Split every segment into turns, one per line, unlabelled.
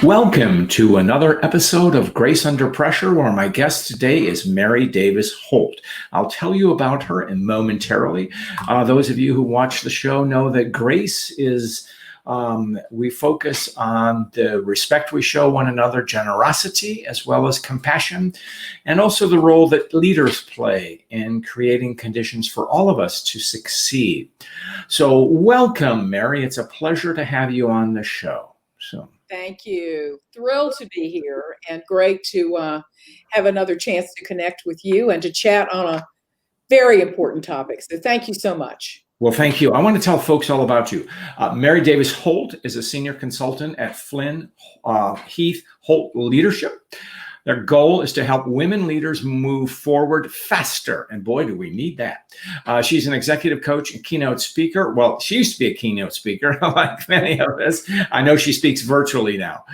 Welcome to another episode of Grace Under Pressure, where my guest today is Mary Davis Holt. I'll tell you about her momentarily. Those of you who watch the show know that Grace is, we focus on the respect we show one another, generosity, as well as compassion, and also the role that leaders play in creating conditions for all of us to succeed. So welcome, Mary. It's a pleasure to have you on the show.
Thank you. Thrilled to be here and great to have another chance to connect with you and to chat on a very important topic. So thank you so much.
Well, thank you. I want to tell folks all about you. Mary Davis Holt is a senior consultant at Flynn Heath Holt Leadership. Their goal is to help women leaders move forward faster. And boy, do we need that. She's an executive coach and keynote speaker. Well, she used to be a keynote speaker, like many of us. I know she speaks virtually now.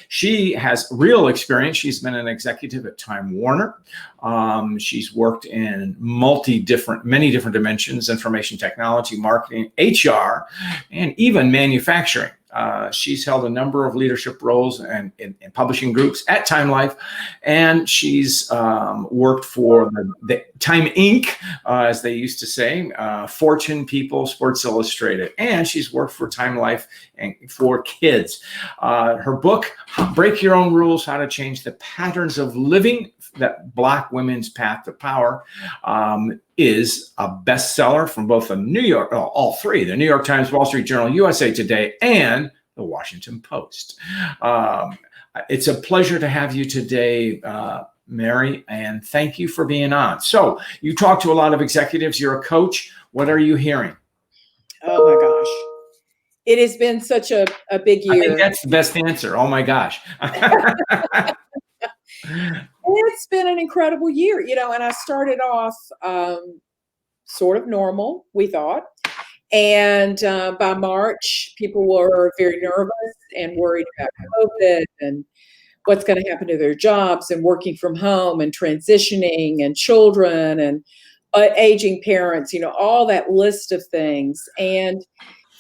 She has real experience. She's been an executive at Time Warner. She's worked in many different dimensions: information technology, marketing, HR, and even manufacturing. She's held a number of leadership roles in publishing groups at Time Life, and she's worked for the Time Inc., as they used to say, Fortune, People, Sports Illustrated, and she's worked for Time Life and for kids. Her book, Break Your Own Rules: How to Change the Patterns of Living, that Black Women's Path to Power, is a bestseller from both the New York Times, Wall Street Journal, USA Today, and the Washington Post. It's a pleasure to have you today, Mary, and thank you for being on. So you talk to a lot of executives. You're a coach. What are you hearing?
Oh my gosh. It has been such a big year.
I think that's the best answer. Oh my gosh.
It's been an incredible year, and I started off sort of normal, we thought. And by March, people were very nervous and worried about COVID and what's going to happen to their jobs and working from home and transitioning and children and aging parents, all that list of things. And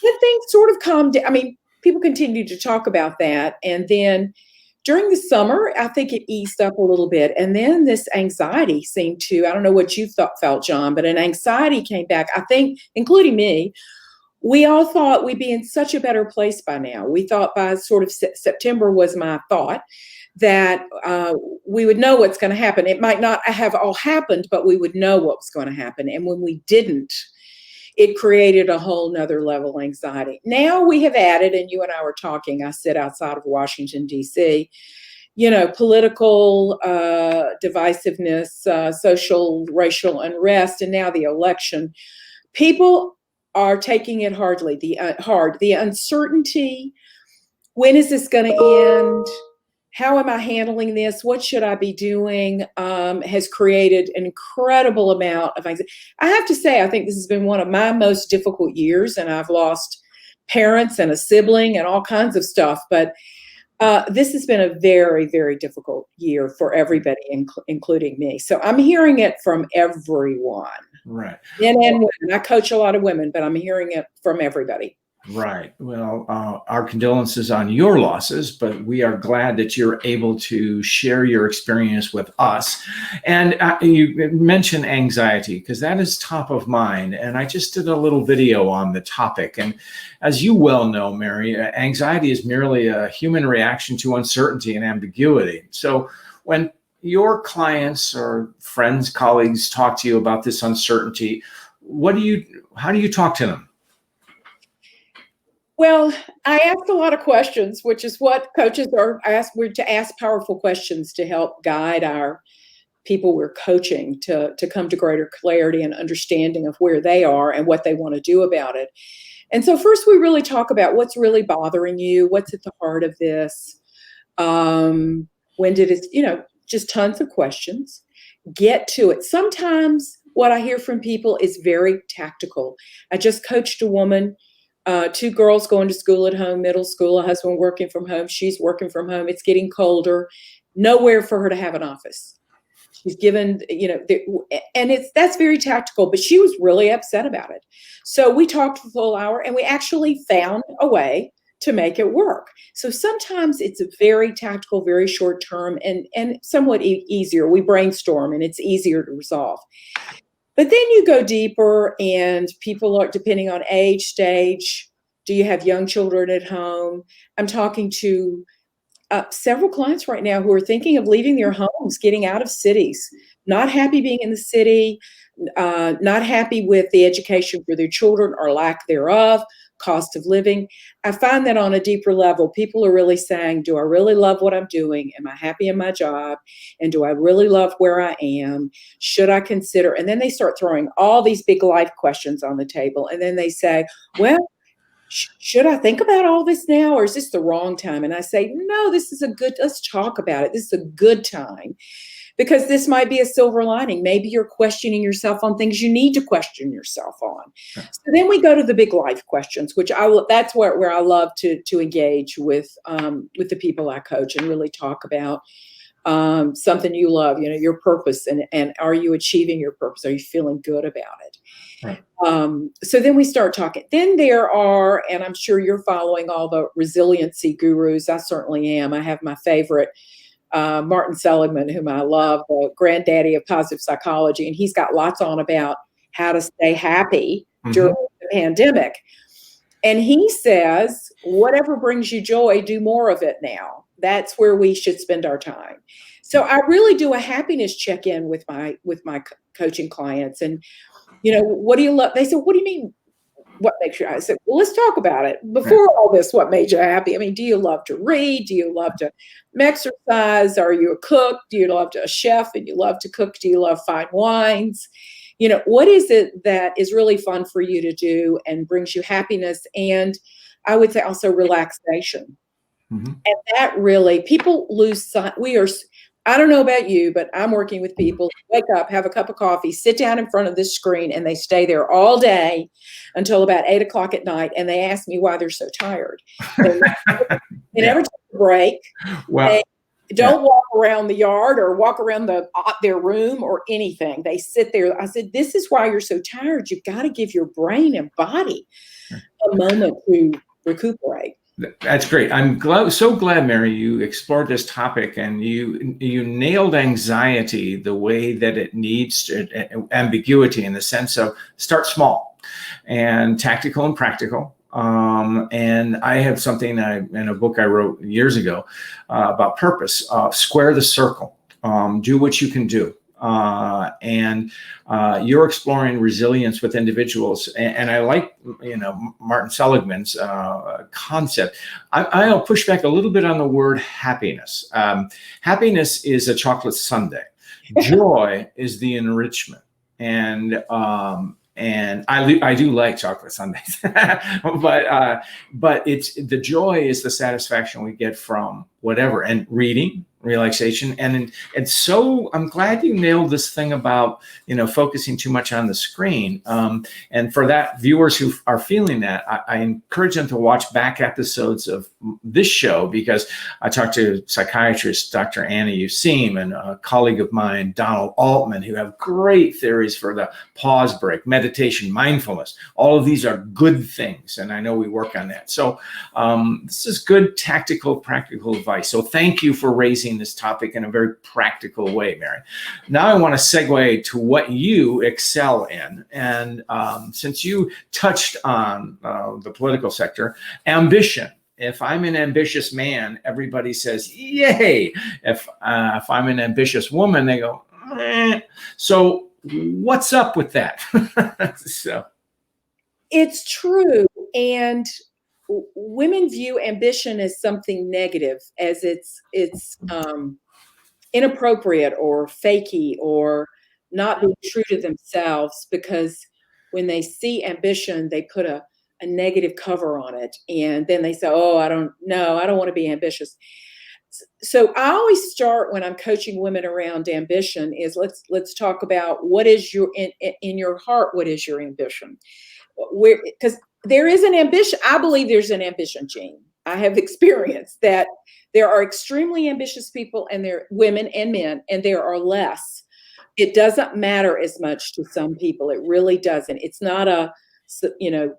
then things sort of calmed down. I mean, people continued to talk about that. And then during the summer, I think it eased up a little bit. And then this anxiety seemed to, I don't know what you felt, John, but an anxiety came back, I think, including me. We all thought we'd be in such a better place by now. We thought by sort of September was my thought that we would know what's going to happen. It might not have all happened, but we would know what was going to happen. And when we didn't, it created a whole nother level of anxiety. Now we have added, and you and I were talking, I sit outside of Washington, D.C., political divisiveness, social, racial unrest, and now the election. People are taking it hard. The uncertainty, when is this going to end? How am I handling this? What should I be doing? Has created an incredible amount of anxiety. I have to say, I think this has been one of my most difficult years, and I've lost parents and a sibling and all kinds of stuff. But this has been a very, very difficult year for everybody, including me. So I'm hearing it from everyone.
Right.
Men and women. I coach a lot of women, but I'm hearing it from everybody.
Right. Well, our condolences on your losses, but we are glad that you're able to share your experience with us. And you mentioned anxiety, because that is top of mind. And I just did a little video on the topic. And as you well know, Mary, anxiety is merely a human reaction to uncertainty and ambiguity. So when your clients or friends, colleagues talk to you about this uncertainty, how do you talk to them?
Well, I ask a lot of questions, which is what coaches are asked. We're to ask powerful questions to help guide our people we're coaching to come to greater clarity and understanding of where they are and what they want to do about it. And so first, we really talk about what's really bothering you, what's at the heart of this, when did it, just tons of questions. Get to it. Sometimes what I hear from people is very tactical. I just coached a woman. 2 girls going to school at home, middle school, a husband working from home. She's working from home. It's getting colder. Nowhere for her to have an office. She's given, and that's very tactical, but she was really upset about it. So we talked for a full hour, and we actually found a way to make it work. So sometimes it's a very tactical, very short term, and somewhat easier. We brainstorm and it's easier to resolve. But then you go deeper, and people are, depending on age, stage, do you have young children at home? I'm talking to several clients right now who are thinking of leaving their homes, getting out of cities, not happy being in the city, not happy with the education for their children or lack thereof, cost of living. I find that on a deeper level, people are really saying, do I really love what I'm doing? Am I happy in my job? And do I really love where I am? Should I consider? And then they start throwing all these big life questions on the table. And then they say, well, should I think about all this now, or is this the wrong time? And I say, no, this is let's talk about it. This is a good time, because this might be a silver lining. Maybe you're questioning yourself on things you need to question yourself on. So then we go to the big life questions, which that's where I love to engage with the people I coach and really talk about something you love, your purpose, and are you achieving your purpose? Are you feeling good about it?
Right.
So then we start talking. Then there are, and I'm sure you're following all the resiliency gurus. I certainly am. I have my favorite, Martin Seligman, whom I love, the granddaddy of positive psychology, and he's got lots on about how to stay happy during the pandemic. And he says, whatever brings you joy, do more of it now. That's where we should spend our time. So I really do a happiness check-in with my coaching clients. And, what do you love? They said, what do you mean? What makes you happy? I said, well, let's talk about it. Before all this, what made you happy? I mean, do you love to read? Do you love to exercise? Are you a cook? Do you love to a chef and you love to cook? Do you love fine wines? What is it that is really fun for you to do and brings you happiness? And I would say also relaxation. And that really, people lose sight. I don't know about you, but I'm working with people who wake up, have a cup of coffee, sit down in front of this screen, and they stay there all day until about 8 o'clock at night. And they ask me why they're so tired. They never take a break.
Well,
they don't walk around the yard or walk around their room or anything. They sit there. I said, this is why you're so tired. You've got to give your brain and body a moment to recuperate.
That's great. I'm so glad, Mary, you explored this topic and you nailed anxiety the way that it needs ambiguity, in the sense of start small and tactical and practical. And I have something in a book I wrote years ago about purpose. Square the circle. Do what you can do. And you're exploring resilience with individuals, and I like Martin Seligman's concept. I'll push back a little bit on the word happiness. Happiness is a chocolate sundae. Joy is the enrichment, and I do like chocolate sundaes, but it's the joy is the satisfaction we get from whatever, and reading, relaxation, and so I'm glad you nailed this thing about focusing too much on the screen. And for that, viewers who are feeling that, I encourage them to watch back episodes of this show, because I talked to psychiatrist Dr. Anna Useem and a colleague of mine, Donald Altman, who have great theories for the pause break, meditation, mindfulness. All of these are good things, and I know we work on that. So this is good tactical, practical advice. So thank you for raising this topic in a very practical way, Mary. Now I want to segue to what you excel in. And since you touched on the political sector, ambition. If I'm an ambitious man, everybody says, yay. If I'm an ambitious woman, they go, eh. So what's up with that? So
it's true. And women view ambition as something negative, as it's inappropriate or fakey or not being true to themselves, because when they see ambition, they put a negative cover on it, and then they say, oh, I don't want to be ambitious. So I always start when I'm coaching women around ambition is let's talk about what is your in your heart, what is your ambition? Because there is an ambition. I believe there's an ambition gene. I have experienced that there are extremely ambitious people, and there are women and men, and there are less. It doesn't matter as much to some people. It really doesn't. It's not a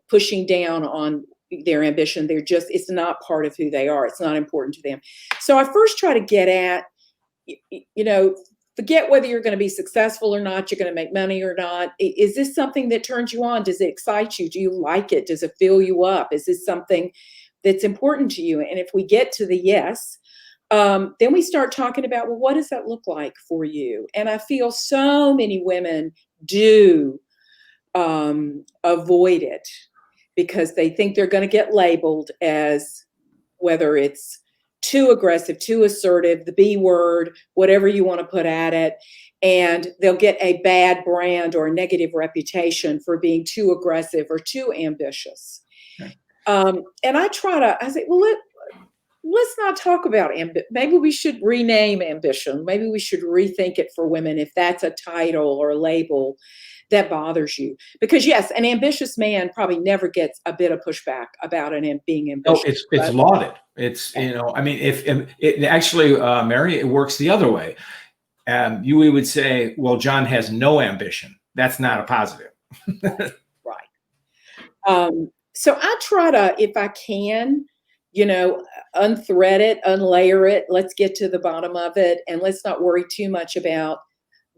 pushing down on their ambition. It's not part of who they are. It's not important to them. So I first try to get at, forget whether you're going to be successful or not, you're going to make money or not. Is this something that turns you on? Does it excite you? Do you like it? Does it fill you up? Is this something that's important to you? And if we get to the yes, then we start talking about, well, what does that look like for you? And I feel so many women do avoid it because they think they're going to get labeled as, whether it's too aggressive, too assertive, the B word, whatever you want to put at it. And they'll get a bad brand or a negative reputation for being too aggressive or too ambitious. Okay. And I say, well, let's not talk about ambition. Maybe we should rename ambition. Maybe we should rethink it for women if that's a title or a label that bothers you. Because yes, an ambitious man probably never gets a bit of pushback about being ambitious.
No, it's lauded. It's, if it actually, Mary, it works the other way. We would say, well, John has no ambition. That's not a positive.
Right. So I try to, if I can, unthread it, unlayer it. Let's get to the bottom of it. And let's not worry too much about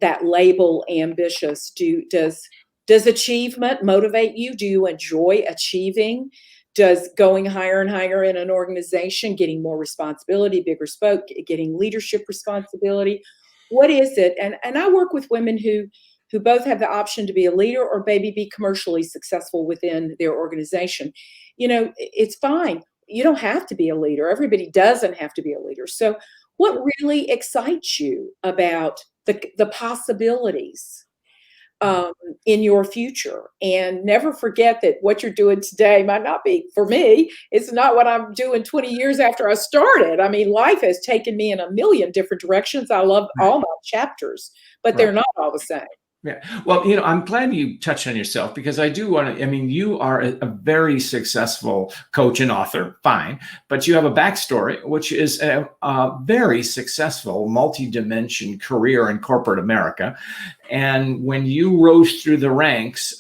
that label ambitious. Does achievement motivate you? Do you enjoy achieving? Does going higher and higher in an organization, getting more responsibility, bigger spoke, getting leadership responsibility? What is it? And I work with women who both have the option to be a leader or maybe be commercially successful within their organization. It's fine. You don't have to be a leader. Everybody doesn't have to be a leader. So what really excites you about the possibilities in your future? And never forget that what you're doing today might not be, for me, it's not what I'm doing 20 years after I started. I mean, life has taken me in a million different directions. I love all my chapters, but they're not all the same.
Yeah. Well, I'm glad you touched on yourself, because I do want to, you are a very successful coach and author, fine, but you have a backstory, which is a very successful multi-dimension career in corporate America. And when you rose through the ranks,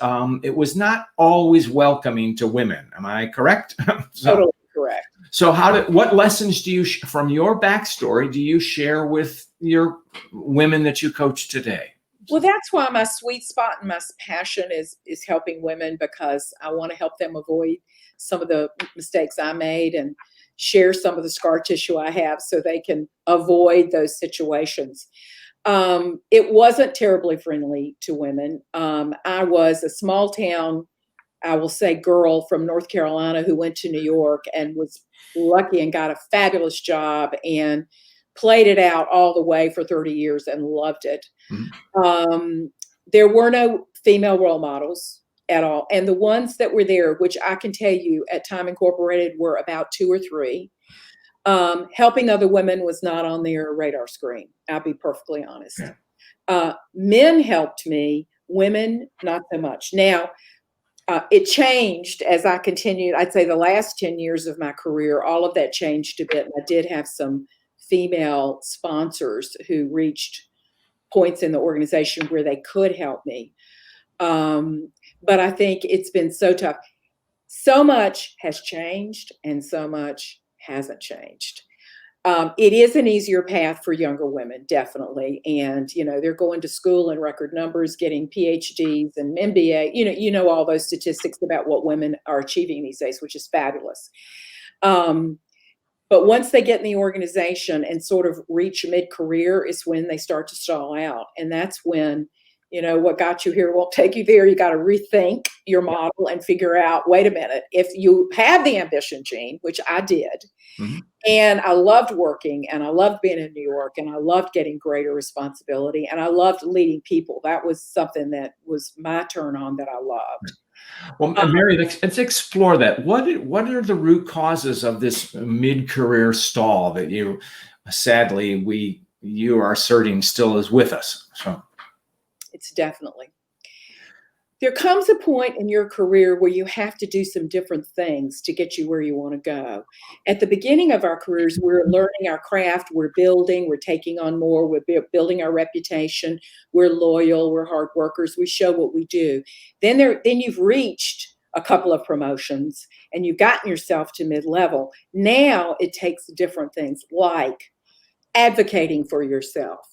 it was not always welcoming to women. Am I correct?
Totally correct.
So what lessons from your backstory do you share with your women that you coach today?
Well, that's why my sweet spot and my passion is helping women, because I want to help them avoid some of the mistakes I made and share some of the scar tissue I have so they can avoid those situations. It wasn't terribly friendly to women. I was a small town, I will say, girl from North Carolina who went to New York and was lucky and got a fabulous job and played it out all the way for 30 years and loved it. Mm-hmm. There were no female role models at all. And the ones that were there, which I can tell you at Time Incorporated were about 2 or 3, helping other women was not on their radar screen. I'll be perfectly honest. Yeah. Men helped me, women, not so much. Now, it changed as I continued. I'd say the last 10 years of my career, all of that changed a bit. And I did have some female sponsors who reached points in the organization where they could help me. But I think it's been so tough. So much has changed and so much hasn't changed. It is an easier path for younger women, definitely. And, they're going to school in record numbers, getting PhDs and MBA, all those statistics about what women are achieving these days, which is fabulous. But once they get in the organization and sort of reach mid-career is when they start to stall out. And that's when, what got you here won't take you there. You got to rethink your model and figure out, wait a minute, if you have the ambition gene, which I did, mm-hmm. and I loved working and I loved being in New York and I loved getting greater responsibility and I loved leading people. That was something that was my turn on that I loved.
Well, Mary, let's explore that. What are the root causes of this mid-career stall that you are asserting still is with us? So
it's definitely. There comes a point in your career where you have to do some different things to get you where you want to go. At the beginning of our careers, we're learning our craft, we're building, we're taking on more, we're building our reputation, we're loyal, we're hard workers, we show what we do. Then you've reached a couple of promotions and you've gotten yourself to mid-level. Now it takes different things like advocating for yourself,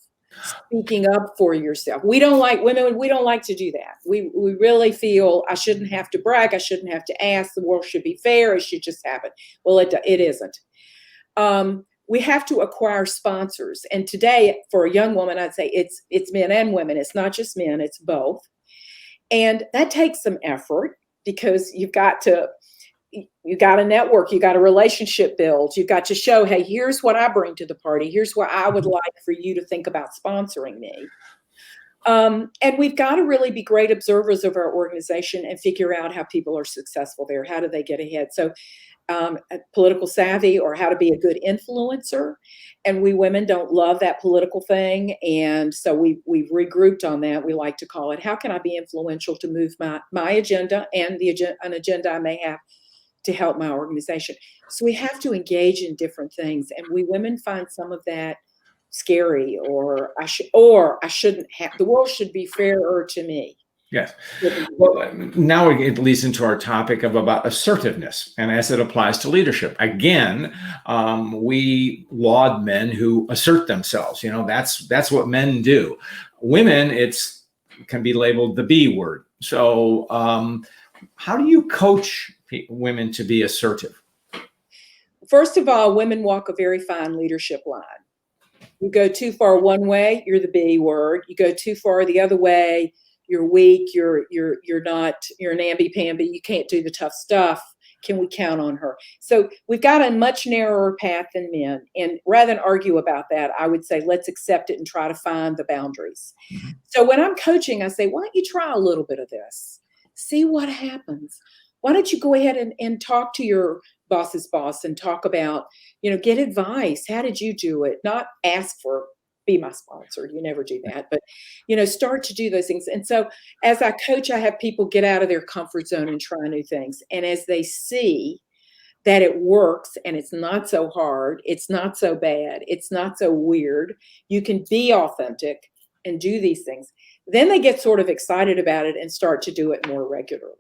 speaking up for yourself. We don't like women. We don't like to do that. We really feel I shouldn't have to brag. I shouldn't have to ask. The world should be fair. It should just happen. Well, it isn't. We have to acquire sponsors. And today, for a young woman, I'd say it's men and women. It's not just men. It's both. And that takes some effort because you got to network, you got a relationship build, you've got to show, hey, here's what I bring to the party. Here's what I would like for you to think about sponsoring me. And we've got to really be great observers of our organization and figure out how people are successful there. How do they get ahead? So political savvy, or how to be a good influencer. And we women don't love that political thing. And so we've regrouped on that. We like to call it, how can I be influential to move my agenda and an agenda I may have to help my organization. So we have to engage in different things. And we women find some of that scary, or I shouldn't have, the world should be fairer to me.
Yes. Well, now it leads into our topic about assertiveness, and as it applies to leadership. Again, we laud men who assert themselves. That's what men do. Women, can be labeled the B word. So, how do you coach women to be assertive?
First of all, women walk a very fine leadership line. You go too far one way, you're the B word. You go too far the other way, you're weak, you're an namby-pamby, you can't do the tough stuff. Can we count on her? So we've got a much narrower path than men. And rather than argue about that, I would say, let's accept it and try to find the boundaries. Mm-hmm. So when I'm coaching, I say, why don't you try a little bit of this? See what happens. Why don't you go ahead and talk to your boss's boss and talk about, get advice. How did you do it? Not ask for, be my sponsor. You never do that, but, start to do those things. And so as I coach, I have people get out of their comfort zone and try new things. And as they see that it works and it's not so hard, it's not so bad, it's not so weird, you can be authentic and do these things, then they get sort of excited about it and start to do it more regularly.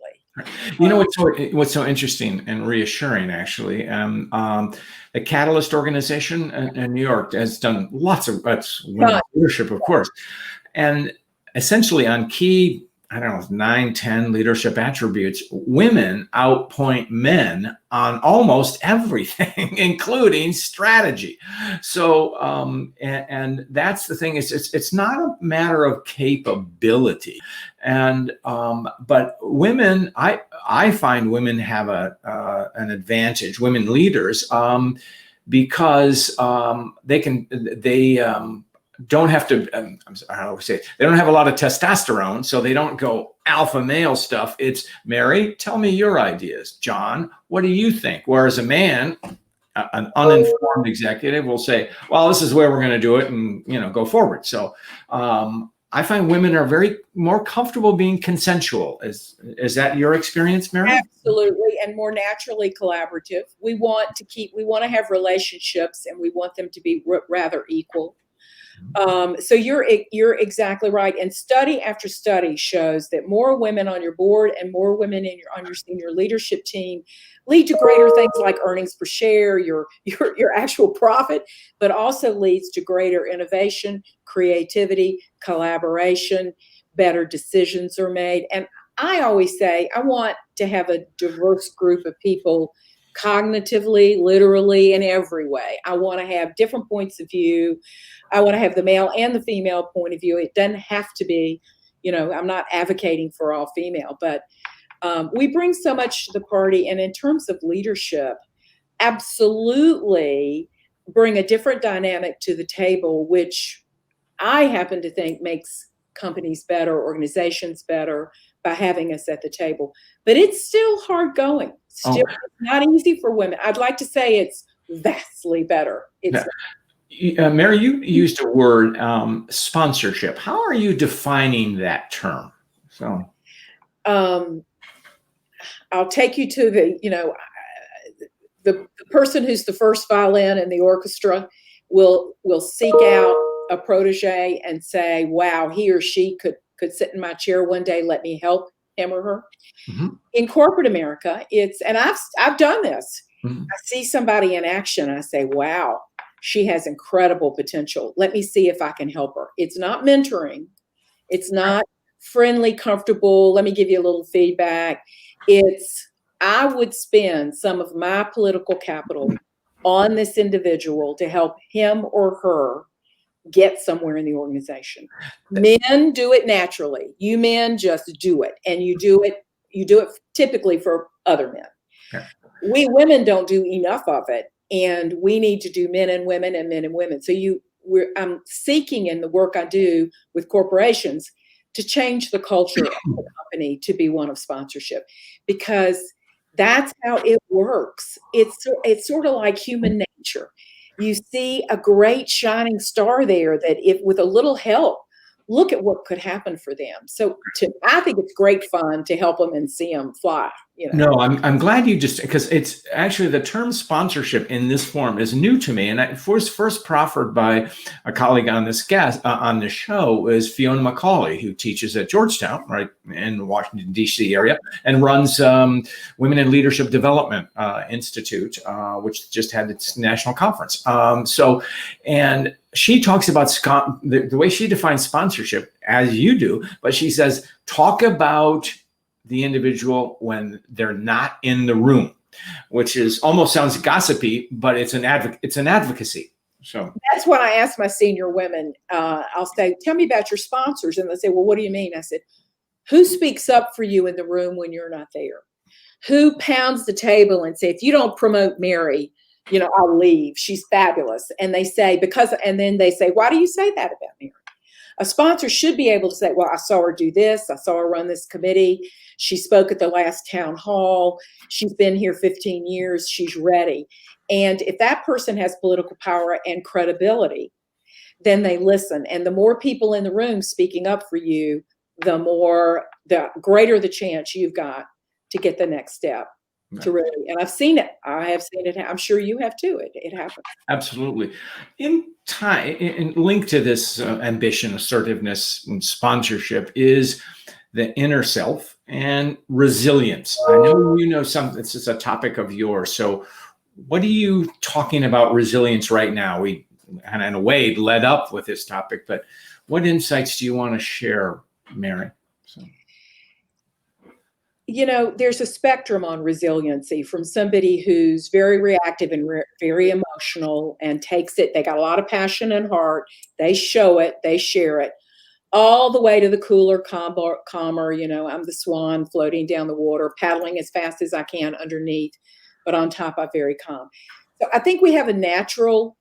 What's so interesting and reassuring, actually, the Catalyst organization in New York has done lots of women's leadership, of course, and essentially on key, 9, 10 leadership attributes, women outpoint men on almost everything, including strategy. So, and that's the thing, it's not a matter of capability. And, but women, I find women have an advantage, women leaders, because they don't have to, they don't have a lot of testosterone, so they don't go alpha male stuff. It's, Mary, tell me your ideas. John, what do you think? Whereas a man, an uninformed executive, will say, well, this is where we're going to do it, and, go forward. So I find women are very more comfortable being consensual. Is that your experience, Mary?
Absolutely, and more naturally collaborative. We want to have relationships, and we want them to be rather equal. So you're exactly right. And study after study shows that more women on your board and more women on your senior leadership team lead to greater things like earnings per share, your actual profit, but also leads to greater innovation, creativity, collaboration, better decisions are made. And I always say I want to have a diverse group of people, cognitively, literally, in every way. I want to have different points of view. I want to have the male and the female point of view. It doesn't have to be, I'm not advocating for all female, but we bring so much to the party. And in terms of leadership, absolutely bring a different dynamic to the table, which I happen to think makes companies better, organizations better, by having us at the table. But it's still hard going. Still not easy for women. I'd like to say it's vastly better.
Mary, you used a word, sponsorship. How are you defining that term? So,
I'll take you to the person who's the first violin in the orchestra will seek out a protege and say, wow, he or she could sit in my chair one day, let me help him or her.
Mhm.
In corporate America, and I've done this.
Mhm.
I see somebody in action. I say, wow, she has incredible potential. Let me see if I can help her. It's not mentoring. It's not friendly, comfortable. Let me give you a little feedback. I would spend some of my political capital on this individual to help him or her get somewhere in the organization. Men do it naturally. You men just do it, and you do it typically for other men.
Okay.
We women don't do enough of it, and we need to do men and women and men and women. So I'm seeking in the work I do with corporations to change the culture of the company to be one of sponsorship, because that's how it works. It's sort of like human nature. You see a great shining star there that if with a little help, look at what could happen for them. So I think it's great fun to help them and see them fly.
No, I'm glad you just, because it's actually the term sponsorship in this form is new to me, and it was first proffered by a colleague on this on the show is Fiona McCauley, who teaches at Georgetown, right in the Washington D.C. area, and runs Women in Leadership Development Institute, which just had its national conference. And she talks about the way she defines sponsorship, as you do, but she says talk about the individual when they're not in the room, which is almost sounds gossipy, but it's an advocacy. So
that's what I ask my senior women. I'll say, tell me about your sponsors. And they say, well, what do you mean? I said, who speaks up for you in the room when you're not there? Who pounds the table and say, if you don't promote Mary, I'll leave. She's fabulous. And they say, and then they say, why do you say that about Mary? A sponsor should be able to say, well, I saw her do this. I saw her run this committee. She spoke at the last town hall. She's been here 15 years. She's ready. And if that person has political power and credibility, then they listen. And the more people in the room speaking up for you, the greater the chance you've got to get the next step. To really, and I've seen it. I have seen it. I'm sure you have too. It happens.
Absolutely. In linked to this ambition, assertiveness, and sponsorship is the inner self and resilience. I know this is a topic of yours. So, what are you talking about resilience right now? We, and in a way, led up with this topic, but what insights do you want to share, Mary? So.
There's a spectrum on resiliency from somebody who's very reactive and very emotional and takes it. They got a lot of passion and heart. They show it, they share it, all the way to the cooler, calmer, I'm the swan floating down the water, paddling as fast as I can underneath, but on top I'm very calm. So I think we have a natural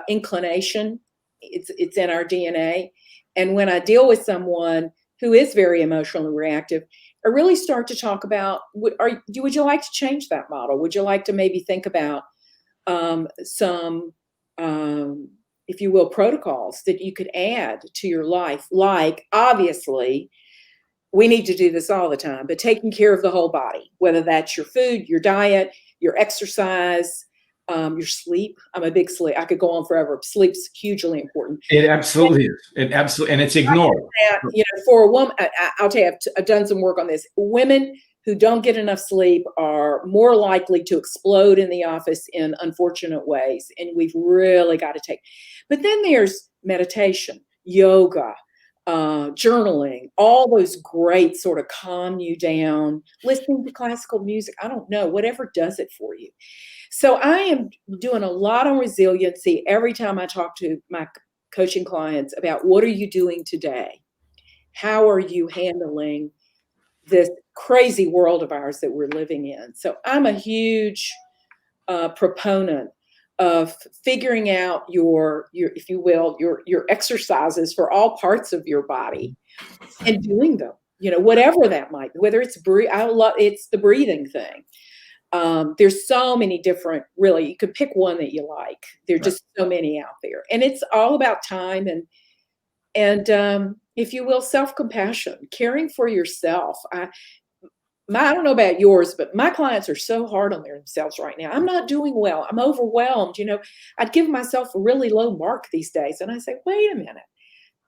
inclination. It's in our DNA. And when I deal with someone who is very emotional and reactive, I really start to talk about, would you like to change that model? Would you like to maybe think about some, if you will, protocols that you could add to your life? Like, obviously, we need to do this all the time, but taking care of the whole body, whether that's your food, your diet, your exercise, your sleep. I'm a big sleep. I could go on forever. Sleep's hugely important.
It absolutely is. And it's ignored.
For a woman, I'll tell you, I've done some work on this. Women who don't get enough sleep are more likely to explode in the office in unfortunate ways. And we've really got to take. But then there's meditation, yoga, journaling, all those great sort of calm you down, listening to classical music. I don't know, whatever does it for you. So I am doing a lot on resiliency every time I talk to my coaching clients about what are you doing today? How are you handling this crazy world of ours that we're living in? So I'm a huge proponent of figuring out your, if you will, your exercises for all parts of your body and doing them, whatever that might be, whether it's it's the breathing thing. There's so many different, really, you could pick one that you like. There are just so many out there. And it's all about time and if you will, self-compassion, caring for yourself. I don't know about yours, but my clients are so hard on themselves right now. I'm not doing well. I'm overwhelmed. I'd give myself a really low mark these days. And I say, wait a minute.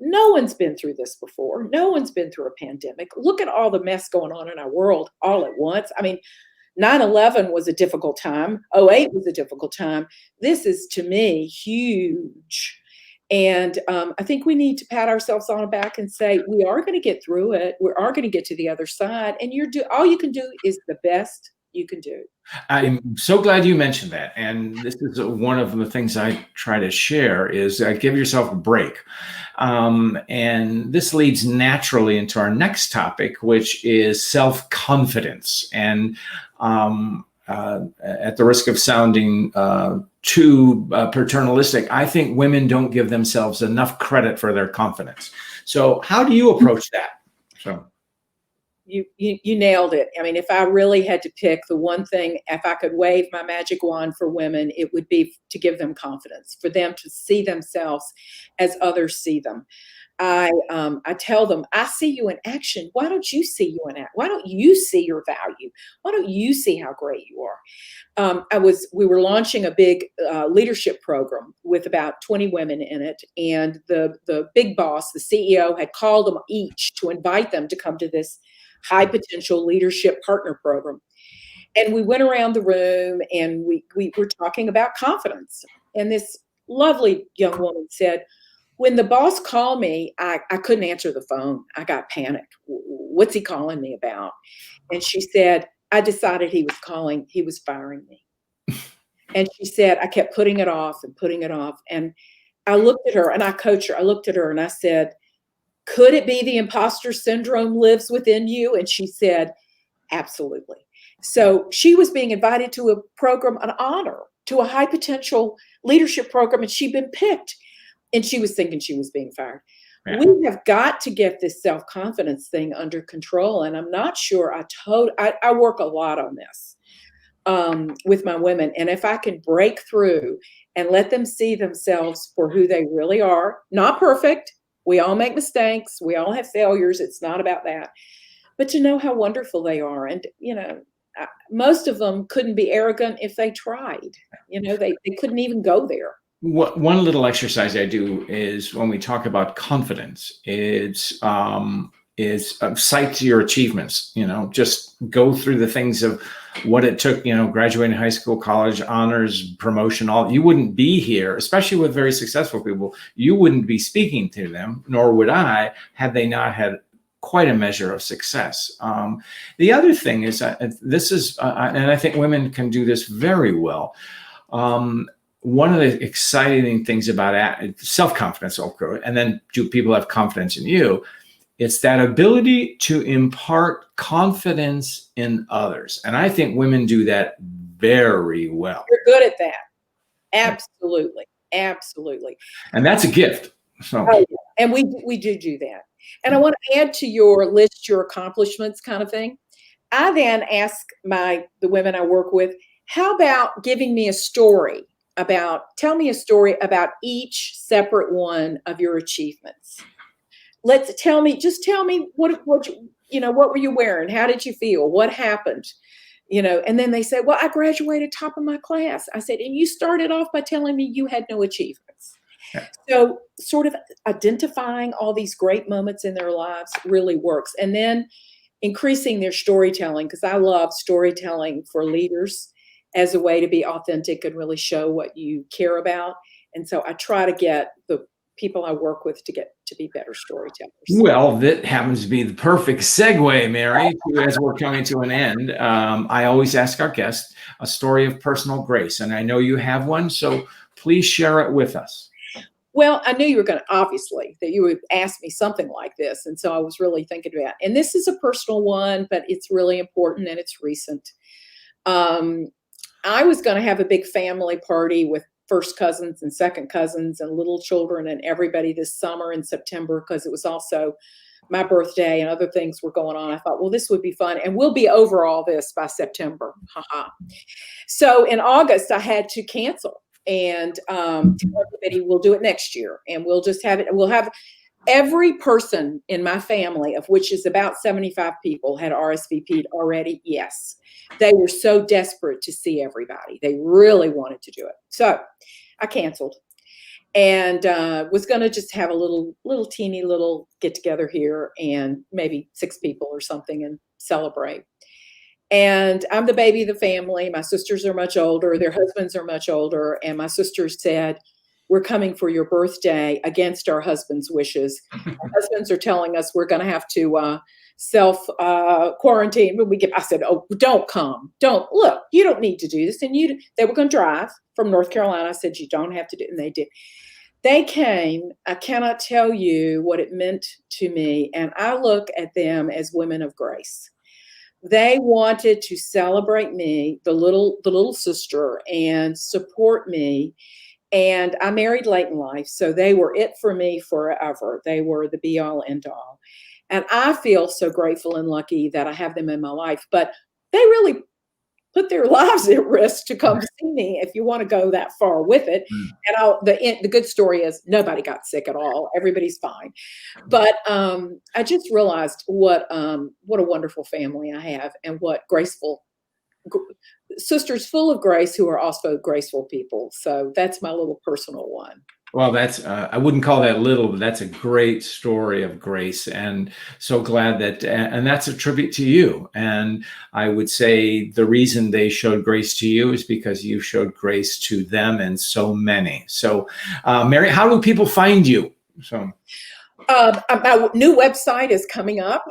No one's been through this before. No one's been through a pandemic. Look at all the mess going on in our world all at once. I mean, 9/11 was a difficult time. '08 was a difficult time. This is, to me, huge. And I think we need to pat ourselves on the back and say, we are going to get through it. We are going to get to the other side. And all you can do is the best you can do.
I'm so glad you mentioned that. And this is one of the things I try to share is give yourself a break. And this leads naturally into our next topic, which is self-confidence. And at the risk of sounding too paternalistic, I think women don't give themselves enough credit for their confidence. So how do you approach that? So
you nailed it. I mean, if I really had to pick the one thing, if I could wave my magic wand for women, it would be to give them confidence, for them to see themselves as others see them. I tell them, I see you in action. Why don't you see you in action? Why don't you see your value? Why don't you see how great you are? We were launching a big leadership program with about 20 women in it. And the big boss, the CEO, had called them each to invite them to come to this high potential leadership partner program. And we went around the room and we were talking about confidence. And this lovely young woman said, when the boss called me, I couldn't answer the phone. I got panicked. What's he calling me about? And she said, I decided he was firing me. And she said, I kept putting it off and putting it off. And I looked at her and I coached her. I looked at her and I said, could it be the imposter syndrome lives within you? And she said, absolutely. So she was being invited to a program, an honor, to a high potential leadership program, and she'd been picked. And she was thinking she was being fired. Yeah. We have got to get this self-confidence thing under control. And I'm not sure I work a lot on this with my women. And if I can break through and let them see themselves for who they really are, not perfect. We all make mistakes. We all have failures. It's not about that. But to know how wonderful they are. And, most of them couldn't be arrogant if they tried. They couldn't even go there.
One little exercise I do is when we talk about confidence, is cite your achievements. Just go through the things of what it took. Graduating high school, college, honors, promotion. All you wouldn't be here, especially with very successful people. You wouldn't be speaking to them, nor would I, had they not had quite a measure of success. The other thing is this is, and I think women can do this very well. One of the exciting things about self-confidence, and then do people have confidence in you? It's that ability to impart confidence in others. And I think women do that very well.
You're good at that. Absolutely. Absolutely.
And that's a gift. So.
Oh, yeah. And we do that. And I want to add to your list, your accomplishments kind of thing. I then ask the women I work with, how about giving me a story tell me a story about each separate one of your achievements. Tell me what were you wearing? How did you feel? What happened? And then they say, well, I graduated top of my class. I said, and you started off by telling me you had no achievements. Yeah. So sort of identifying all these great moments in their lives really works. And then increasing their storytelling, because I love storytelling for leaders as a way to be authentic and really show what you care about. And so I try to get the people I work with to be better storytellers.
Well, that happens to be the perfect segue, Mary, as we're coming to an end. I always ask our guests a story of personal grace, and I know you have one, so please share it with us.
Well, I knew you were going to, obviously, that you would ask me something like this, and so I was really thinking about it. And this is a personal one, but it's really important, and it's recent. I was going to have a big family party with first cousins and second cousins and little children and everybody this summer in September, because it was also my birthday and other things were going on. I thought, well, this would be fun. And we'll be over all this by September. So in August, I had to cancel and tell everybody we'll do it next year. And we'll just have it. We'll have every person in my family, of which is about 75 people, had RSVP'd already. Yes. They were so desperate to see everybody. They really wanted to do it. So I canceled. and was going to just have a little teeny little get together here, and maybe 6 people or something, and celebrate. And I'm the baby of the family. My sisters are much older. Their husbands are much older. And my sisters said, "We're coming for your birthday against our husbands' wishes. Our husbands are telling us we're going to have to self quarantine when we get." I said, "Oh, don't come. Don't look. You don't need to do this." And they were going to drive from North Carolina. I said, "You don't have to do it." And they did. They came. I cannot tell you what it meant to me. And I look at them as women of grace. They wanted to celebrate me, the little sister, and support me. And I married late in life, so they were it for me forever. They were the be all end all. And I feel so grateful and lucky that I have them in my life. But they really put their lives at risk to come see me, if you want to go that far with it. And the good story is nobody got sick at all. Everybody's fine. But I just realized what a wonderful family I have, and what graceful sisters full of grace who are also graceful people. So that's my little personal one.
Well, that's, I wouldn't call that little, but that's a great story of grace. And so glad that, and that's a tribute to you. And I would say the reason they showed grace to you is because you showed grace to them and so many. So, Mary, how do people find you? So.
My new website is coming up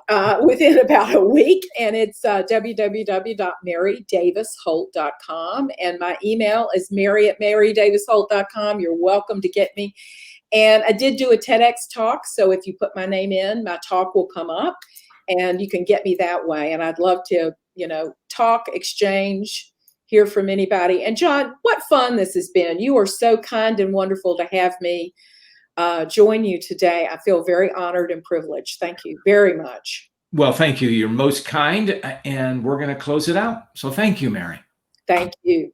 within about a week, and it's www.marydavisholt.com. And my email is mary@marydavisholt.com. You're welcome to get me. And I did do a TEDx talk, so if you put my name in, my talk will come up, and you can get me that way. And I'd love to, talk, exchange, hear from anybody. And John, what fun this has been. You are so kind and wonderful to have me join you today. I feel very honored and privileged. Thank you very much.
Well, thank you. You're most kind, and we're going to close it out. So thank you, Mary.
Thank you.